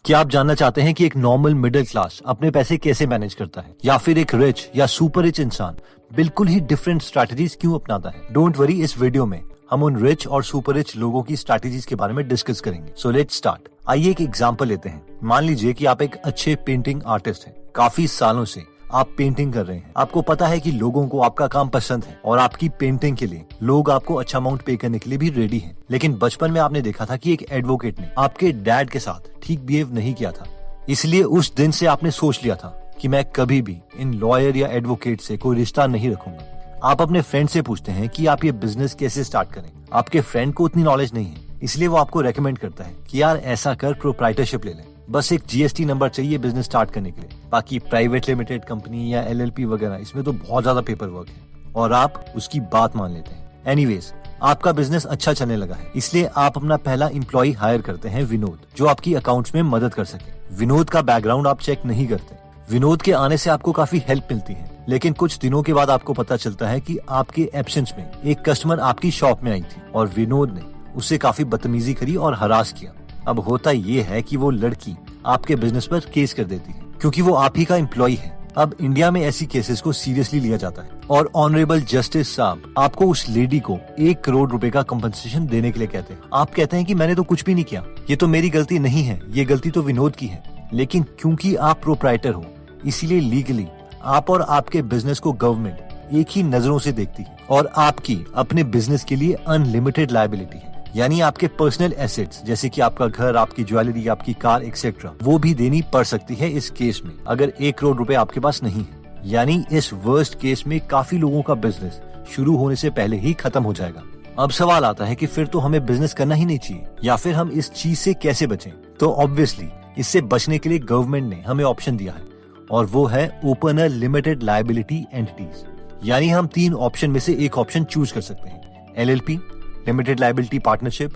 क्या आप जानना चाहते हैं कि एक नॉर्मल मिडिल क्लास अपने पैसे कैसे मैनेज करता है, या फिर एक रिच या सुपर रिच इंसान बिल्कुल ही डिफरेंट स्ट्रैटेजीज क्यों अपनाता है? डोंट वरी, इस वीडियो में हम उन रिच और सुपर रिच लोगों की स्ट्रैटेजीज के बारे में डिस्कस करेंगे। So let's start. आइए एक एग्जांपल लेते हैं। मान लीजिए कि आप एक अच्छे पेंटिंग आर्टिस्ट हैं। काफी सालों से आप पेंटिंग कर रहे हैं। आपको पता है कि लोगों को आपका काम पसंद है और आपकी पेंटिंग के लिए लोग आपको अच्छा अमाउंट पे करने के लिए भी रेडी हैं। लेकिन बचपन में आपने देखा था कि एक एडवोकेट ने आपके डैड के साथ ठीक बिहेव नहीं किया था। इसलिए उस दिन से आपने सोच लिया था कि मैं कभी भी इन लॉयर या एडवोकेट से कोई रिश्ता नहीं रखूंगा। आप अपने फ्रेंड से पूछते हैं कि आप ये बिजनेस कैसे स्टार्ट करें। आपके फ्रेंड को उतनी नॉलेज नहीं है, इसलिए वो आपको रेकमेंड करता है कि यार ऐसा कर, प्रोप्राइटरशिप ले लें। बस एक जीएसटी नंबर चाहिए बिजनेस स्टार्ट करने के लिए। बाकी प्राइवेट लिमिटेड कंपनी या एलएलपी वगैरह, इसमें तो बहुत ज्यादा पेपर वर्क है और आप उसकी बात मान लेते हैं। एनीवेज, आपका बिजनेस अच्छा चलने लगा है, इसलिए आप अपना पहला एम्प्लॉय हायर करते हैं, विनोद, जो आपकी अकाउंट्स में मदद कर सके। विनोद का बैकग्राउंड आप चेक नहीं करते। विनोद के आने से आपको काफी हेल्प मिलती है, लेकिन कुछ दिनों के बाद आपको पता चलता है कि आपके एब्सेंस में एक कस्टमर आपकी शॉप में आई थी और विनोद ने उससे काफी बदतमीजी करी और हरास किया। अब होता ये है कि वो लड़की आपके बिजनेस पर केस कर देती है, क्योंकि वो आप ही का एम्प्लॉय है। अब इंडिया में ऐसी केसेस को सीरियसली लिया जाता है और ऑनरेबल जस्टिस साहब आपको उस लेडी को 1 करोड़ रुपए का कंपनसेशन देने के लिए कहते हैं। आप कहते हैं कि मैंने तो कुछ भी नहीं किया, ये तो मेरी गलती नहीं है, ये गलती तो विनोद की है। लेकिन क्योंकि आप प्रोप्राइटर हो, इसीलिए लीगली आप और आपके बिजनेस को गवर्नमेंट एक ही नजरों से देखती है और आपकी अपने बिजनेस के लिए अनलिमिटेड लायबिलिटी है। यानी आपके पर्सनल एसेट्स जैसे कि आपका घर, आपकी ज्वेलरी, आपकी कार एक्सेट्रा, वो भी देनी पड़ सकती है इस केस में, अगर 1 करोड़ रुपए आपके पास नहीं है। यानी इस वर्स्ट केस में काफी लोगों का बिजनेस शुरू होने से पहले ही खत्म हो जाएगा। अब सवाल आता है कि फिर तो हमें बिजनेस करना ही नहीं चाहिए, या फिर हम इस चीज से कैसे बचें? तो ऑब्वियसली इससे बचने के लिए गवर्नमेंट ने हमें ऑप्शन दिया है, और वो है open a limited liability entities. यानी हम 3 ऑप्शन में से एक ऑप्शन चूज कर सकते हैं। LLP, limited liability partnership,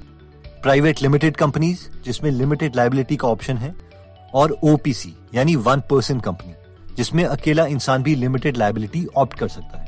private limited companies जिसमें लिमिटेड लायबिलिटी का ऑप्शन है, और ओपीसी यानी 1 पर्सन कंपनी, जिसमें अकेला इंसान भी लिमिटेड लायबिलिटी ऑप्ट कर सकता है।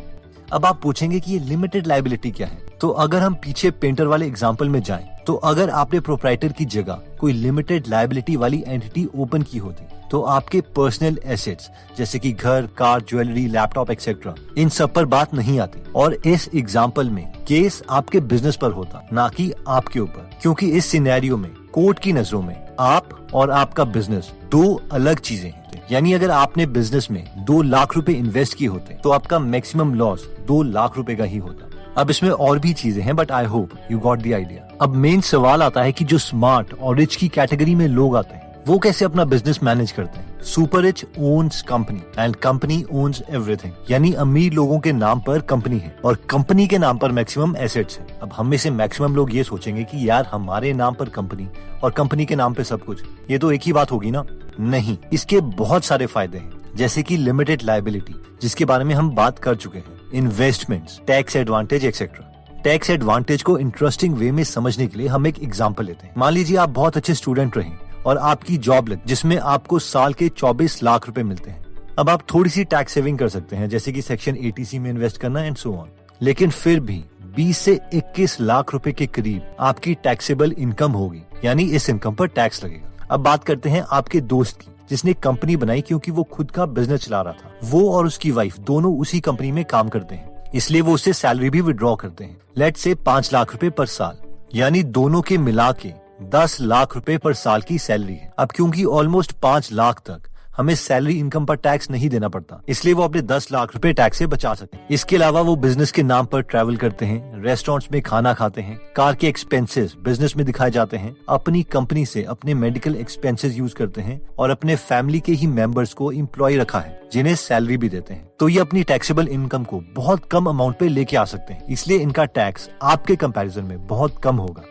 अब आप पूछेंगे कि ये लिमिटेड लायबिलिटी क्या है? तो अगर हम पीछे पेंटर वाले एग्जांपल में जाएं, तो अगर आपने प्रोप्राइटर की जगह कोई लिमिटेड लायबिलिटी वाली एंटिटी ओपन की होती, तो आपके पर्सनल एसेट्स जैसे कि घर, कार, ज्वेलरी, लैपटॉप एक्सेट्रा, इन सब पर बात नहीं आती और इस एग्जांपल में केस आपके बिजनेस पर होता, ना कि आपके ऊपर। क्योंकि इस सिनेरियो में कोर्ट की नजरों में आप और आपका बिजनेस 2 अलग चीजें हैं। यानी अगर आपने बिजनेस में 2 लाख रुपए इन्वेस्ट किए होते तो आपका मैक्सिमम लॉस 2 लाख रुपए का ही होता। अब इसमें और भी चीजें हैं, but I hope you got the idea. अब मेन सवाल आता है कि जो स्मार्ट और रिच की कैटेगरी में लोग आते हैं, वो कैसे अपना बिजनेस मैनेज करते हैं? Super rich owns company and company owns everything. यानी अमीर लोगों के नाम पर कंपनी है और कंपनी के नाम पर मैक्सिमम एसेट्स है। अब हम में से मैक्सिमम लोग ये सोचेंगे कि यार हमारे नाम पर कंपनी और कंपनी के नाम पे सब कुछ, ये तो एक ही बात होगी ना? नहीं, इसके बहुत सारे फायदे हैं, जैसे कि लिमिटेड लायबिलिटी जिसके बारे में हम बात कर चुके हैं, investments, tax advantage etcetera. Tax advantage को इंटरेस्टिंग वे में समझने के लिए हम एक एग्जांपल लेते हैं। मान लीजिए आप बहुत अच्छे स्टूडेंट रहे और आपकी जॉब लग जिसमें आपको साल के 24 लाख रुपए मिलते हैं। अब आप थोड़ी सी टैक्स सेविंग कर सकते हैं, जैसे कि सेक्शन 80C में इन्वेस्ट करना एंड सो ऑन। लेकिन फिर भी 20 से 21 लाख रुपए के करीब आपकी टैक्सेबल इनकम होगी, यानी इस इनकम पर टैक्स लगेगा। अब बात करते हैं आपके दोस्त की, जिसने कंपनी बनाई क्योंकि वो खुद का बिजनेस चला रहा था। वो और उसकी वाइफ दोनों उसी कंपनी में काम करते हैं, इसलिए वो उससे सैलरी भी विड्रॉ करते हैं। लेट्स से 5 लाख रुपए पर साल, यानी दोनों के मिला के 10 लाख रुपए पर साल की सैलरी है। अब क्योंकि ऑलमोस्ट 5 लाख तक हमें सैलरी इनकम पर टैक्स नहीं देना पड़ता, इसलिए वो अपने 10 लाख रुपए टैक्स से बचा सकते हैं। इसके अलावा वो बिजनेस के नाम पर ट्रैवल करते हैं, रेस्टोरेंट्स में खाना खाते हैं, कार के एक्सपेंसेस बिजनेस में दिखाए जाते हैं, अपनी कंपनी से अपने मेडिकल एक्सपेंसेस यूज करते हैं और अपने फैमिली के ही मेंबर्स को एम्प्लॉय रखा है जिन्हें सैलरी भी देते हैं। तो ये अपनी टैक्सेबल इनकम को बहुत कम अमाउंट पे लेके आ सकते हैं, इसलिए इनका टैक्स आपके कंपैरिजन में बहुत कम होगा।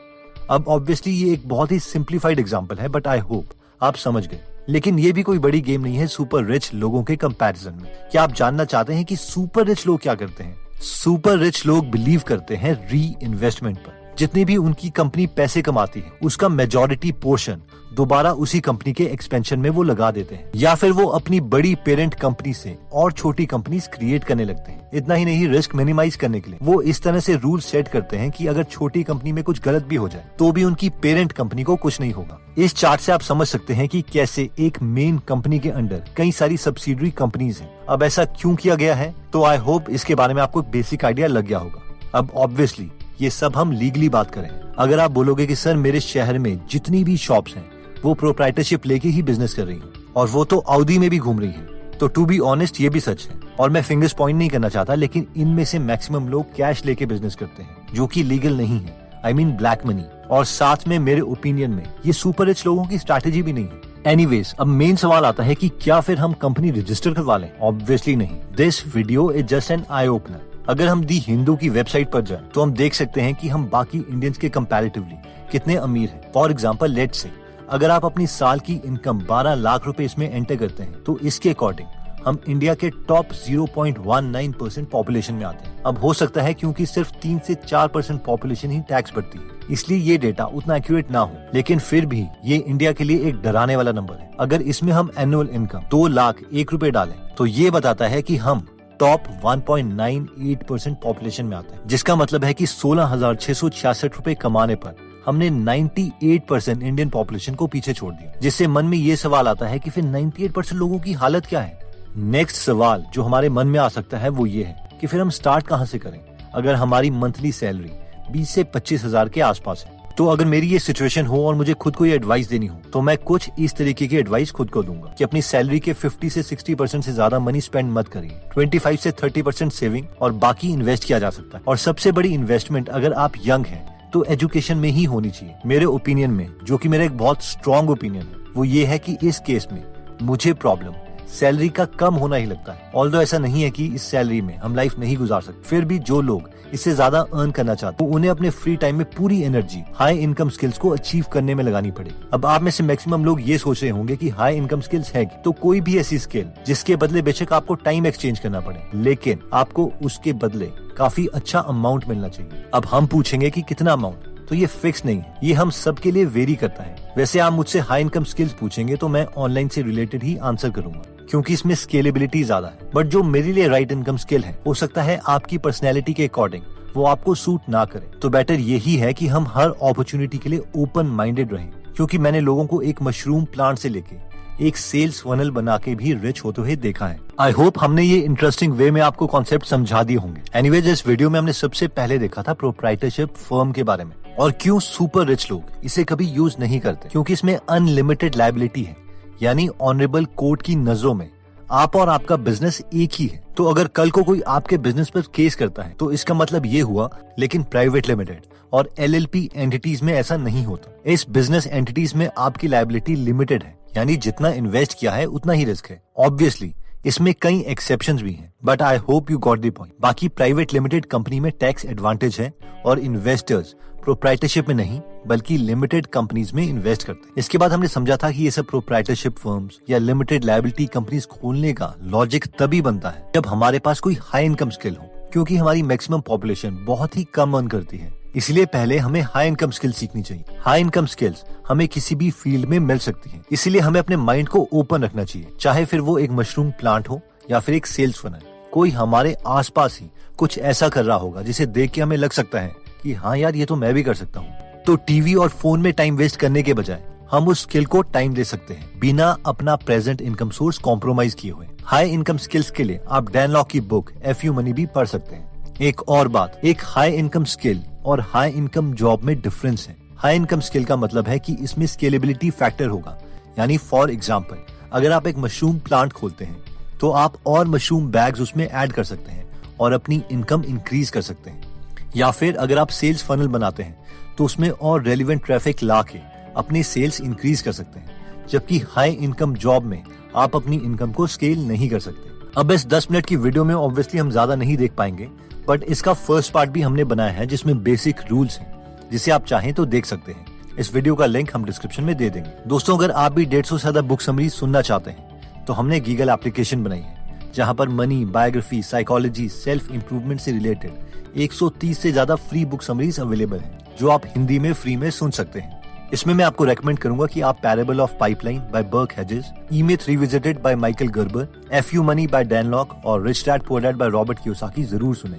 अब ऑब्वियसली ये एक बहुत ही सिंप्लीफाइड एग्जांपल है, बट आई होप आप समझ गए। लेकिन ये भी कोई बड़ी गेम नहीं है सुपर रिच लोगों के कंपैरिजन में। क्या आप जानना चाहते हैं कि सुपर रिच लोग क्या करते हैं? सुपर रिच लोग बिलीव करते हैं री इन्वेस्टमेंट पर। जितनी भी उनकी कंपनी पैसे कमाती है उसका मेजॉरिटी पोर्शन दोबारा उसी कंपनी के एक्सपेंशन में वो लगा देते हैं, या फिर वो अपनी बड़ी पेरेंट कंपनी से और छोटी कंपनीज क्रिएट करने लगते हैं। इतना ही नहीं, रिस्क मिनिमाइज करने के लिए वो इस तरह से रूल सेट करते हैं कि अगर छोटी कंपनी में कुछ गलत भी हो जाए तो भी उनकी पेरेंट कंपनी को कुछ नहीं होगा। इस चार्ट से आप समझ सकते हैं कि कैसे एक मेन कंपनी के अंडर कई सारी सब्सिडरी कंपनीज हैं। अब ऐसा क्यों किया गया है, तो आई होप इसके बारे में आपको बेसिक आइडिया लग गया होगा। अब ऑब्वियसली ये सब हम लीगली बात करें। अगर आप बोलोगे कि सर मेरे शहर में जितनी भी शॉप्स हैं वो प्रोप्राइटरशिप लेके ही बिजनेस कर रही हैं और वो तो अवधि में भी घूम रही हैं, तो टू बी ऑनेस्ट ये भी सच है। और मैं फिंगर्स पॉइंट नहीं करना चाहता, लेकिन इनमें से मैक्सिमम लोग कैश लेके बिजनेस करते हैं जो कि लीगल नहीं है, आई मीन ब्लैक मनी। और साथ में मेरे ओपिनियन में ये सुपर रिच लोगों की स्ट्रैटेजी भी नहीं है। एनीवेज, अब मेन सवाल आता है कि क्या फिर हम कंपनी रजिस्टर करवा लें? ऑब्वियसली नहीं। This video is just an eye opener. अगर हम दी हिंदू की वेबसाइट पर जाएं, तो हम देख सकते हैं कि हम बाकी इंडियंस के कंपैरेटिवली कितने अमीर हैं। फॉर एग्जांपल, लेट्स से अगर आप अपनी साल की इनकम 12 लाख रुपए इसमें एंटर करते हैं, तो इसके अकॉर्डिंग हम इंडिया के टॉप 0.19% पॉपुलेशन में आते हैं। अब हो सकता है क्योंकि सिर्फ 3 से 4% पॉपुलेशन ही टैक्स भरती है, इसलिए ये डेटा उतना एक्यूरेट ना हो, लेकिन फिर भी ये इंडिया के लिए एक डराने वाला नंबर है। अगर इसमें हम एनुअल इनकम 2 लाख 1 रुपए डालें, तो ये बताता है कि हम टॉप 1.98% पॉपुलेशन में आते हैं, जिसका मतलब है कि 16,666 रुपए कमाने पर हमने 98% इंडियन पॉपुलेशन को पीछे छोड़ दिया। जिससे मन में ये सवाल आता है कि फिर 98% लोगों की हालत क्या है। नेक्स्ट सवाल जो हमारे मन में आ सकता है वो ये है कि फिर हम स्टार्ट कहाँ से करें अगर हमारी मंथली सैलरी 20 से 25 हजार के आसपास है। तो अगर मेरी ये सिचुएशन हो और मुझे खुद को ये एडवाइस देनी हो, तो मैं कुछ इस तरीके की एडवाइस खुद को दूंगा कि अपनी सैलरी के 50 से 60% से ज्यादा मनी स्पेंड मत करिए। 25 से 30% सेविंग और बाकी इन्वेस्ट किया जा सकता है। और सबसे बड़ी इन्वेस्टमेंट अगर आप यंग हैं तो एजुकेशन में ही होनी चाहिए। मेरे ओपिनियन में, जो कि मेरा एक बहुत स्ट्रॉन्ग ओपिनियन है, वो ये है कि इस केस में मुझे प्रॉब्लम सैलरी का कम होना ही लगता है। ऑल्दो ऐसा नहीं है कि इस सैलरी में हम लाइफ नहीं गुजार सकते, फिर भी जो लोग इससे ज्यादा अर्न करना चाहते हैं उन्हें अपने फ्री टाइम में पूरी एनर्जी हाई इनकम स्किल्स को अचीव करने में लगानी पड़ेगी। अब आप में से मैक्सिमम लोग ये सोच रहे होंगे कि हाई इनकम स्किल्स है, तो कोई भी ऐसी स्किल जिसके बदले बेशक आपको टाइम एक्सचेंज करना पड़े, लेकिन आपको उसके बदले काफी अच्छा अमाउंट मिलना चाहिए। अब हम पूछेंगे कि कितना अमाउंट, तो ये फिक्स नहीं है, ये हम सब के लिए वेरी करता है। वैसे आप मुझसे हाई इनकम स्किल्स पूछेंगे तो मैं ऑनलाइन से रिलेटेड ही आंसर करूंगा, क्योंकि इसमें स्केलेबिलिटी ज्यादा है। बट जो मेरे लिए राइट इनकम स्किल है, हो सकता है आपकी पर्सनैलिटी के अकॉर्डिंग वो आपको सूट ना करे। तो बेटर यही है कि हम हर अपॉर्चुनिटी के लिए ओपन माइंडेड रहें, क्योंकि मैंने लोगों को एक मशरूम प्लांट से लेके एक सेल्स फनल बना के भी रिच होते हुए देखा है। आई होप हमने ये इंटरेस्टिंग वे में आपको कॉन्सेप्ट समझा दिए होंगे। एनीवेज, इस वीडियो में हमने सबसे पहले देखा था प्रोप्राइटरशिप फर्म के बारे में और क्यों सुपर रिच लोग इसे कभी यूज नहीं करते, क्योंकि इसमें अनलिमिटेड लायबिलिटी है। यानी ऑनरेबल कोर्ट की नजरों में आप और आपका बिजनेस एक ही है। तो अगर कल को कोई आपके बिजनेस पर केस करता है तो इसका मतलब ये हुआ, लेकिन प्राइवेट लिमिटेड और LLP एंटिटीज में ऐसा नहीं होता। इस बिजनेस एंटिटीज में आपकी लायबिलिटी लिमिटेड है, यानी जितना इन्वेस्ट किया है उतना ही रिस्क है। ऑब्वियसली इसमें कई एक्सेप्शंस भी हैं, but I hope you got the point. बाकी प्राइवेट लिमिटेड कंपनी में टैक्स एडवांटेज है और इन्वेस्टर्स प्रोप्राइटरशिप में नहीं बल्कि लिमिटेड कंपनीज में इन्वेस्ट करते हैं। इसके बाद हमने समझा था कि ये सब प्रोप्राइटरशिप फर्म्स या लिमिटेड लायबिलिटी कंपनीज खोलने का लॉजिक तभी बनता है जब हमारे पास कोई हाई इनकम स्किल हो, क्योंकि हमारी मैक्सिमम पॉपुलेशन बहुत ही कम अर्न करती है। इसलिए पहले हमें हाई इनकम स्किल सीखनी चाहिए। हाई इनकम स्किल्स हमें किसी भी फील्ड में मिल सकती हैं, इसलिए हमें अपने माइंड को ओपन रखना चाहिए, चाहे फिर वो एक मशरूम प्लांट हो या फिर एक सेल्स फनल। कोई हमारे आसपास ही कुछ ऐसा कर रहा होगा जिसे देख के हमें लग सकता है कि हाँ यार ये तो मैं भी कर सकता हूँ। तो टीवी और फोन में टाइम वेस्ट करने के बजाय हम उस स्किल को टाइम दे सकते हैं बिना अपना प्रेजेंट इनकम सोर्स कॉम्प्रोमाइज किए हुए। हाई इनकम स्किल्स के लिए आप डैन लॉक की बुक FU मनी भी पढ़ सकते हैं। एक और बात, एक हाई इनकम स्किल और हाई इनकम जॉब में डिफरेंस है। हाई इनकम स्किल का मतलब है कि इसमें स्केलेबिलिटी फैक्टर होगा, यानी फॉर एग्जांपल अगर आप एक मशरूम प्लांट खोलते हैं तो आप और मशरूम बैग्स उसमें ऐड कर सकते हैं और अपनी इनकम इंक्रीज कर सकते हैं। या फिर अगर आप सेल्स फनल बनाते हैं तो उसमें और रेलिवेंट ट्रैफिक ला के अपनी सेल्स इंक्रीज कर सकते हैं, जबकि हाई इनकम जॉब में आप अपनी इनकम को स्केल नहीं कर सकते। अब इस 10 मिनट की वीडियो में ऑब्वियसली हम ज्यादा नहीं देख पाएंगे, बट इसका फर्स्ट पार्ट भी हमने बनाया है जिसमें बेसिक रूल्स हैं, जिसे आप चाहें तो देख सकते हैं। इस वीडियो का लिंक हम डिस्क्रिप्शन में दे देंगे। दोस्तों, अगर आप भी 150 से ज्यादा बुक समरी सुनना चाहते हैं तो हमने गीगल एप्लीकेशन बनाई है, जहां पर money, biography, psychology, self improvement से रिलेटेड 130 से ज्यादा फ्री बुक समरीज अवेलेबल है। जो आप हिंदी में फ्री में सुन सकते हैं। इसमें मैं आपको रेकमेंड करूंगा कि आप parable of pipeline by Burke Hedges, E myth revisited by Michael Gerber, FU. Money by Dan Lok और rich dad poor dad by Robert Kiyosaki जरूर सुने।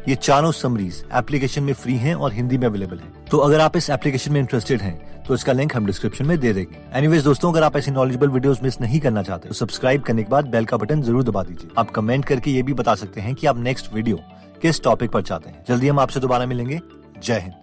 ये चारों समरीज एप्लीकेशन में फ्री हैं और हिंदी में अवेलेबल हैं। तो अगर आप इस एप्लीकेशन में इंटरेस्टेड हैं तो इसका लिंक हम डिस्क्रिप्शन में दे देंगे। एनीवेज दोस्तों, अगर आप ऐसी नॉलेजेबल वीडियोस मिस नहीं करना चाहते तो सब्सक्राइब करने के बाद बेल का बटन जरूर दबा दीजिए। आप कमेंट करके ये भी बता सकते हैं कि आप नेक्स्ट वीडियो किस टॉपिक पर चाहते हैं। जल्दी हम आपसे दोबारा मिलेंगे। जय हिंद।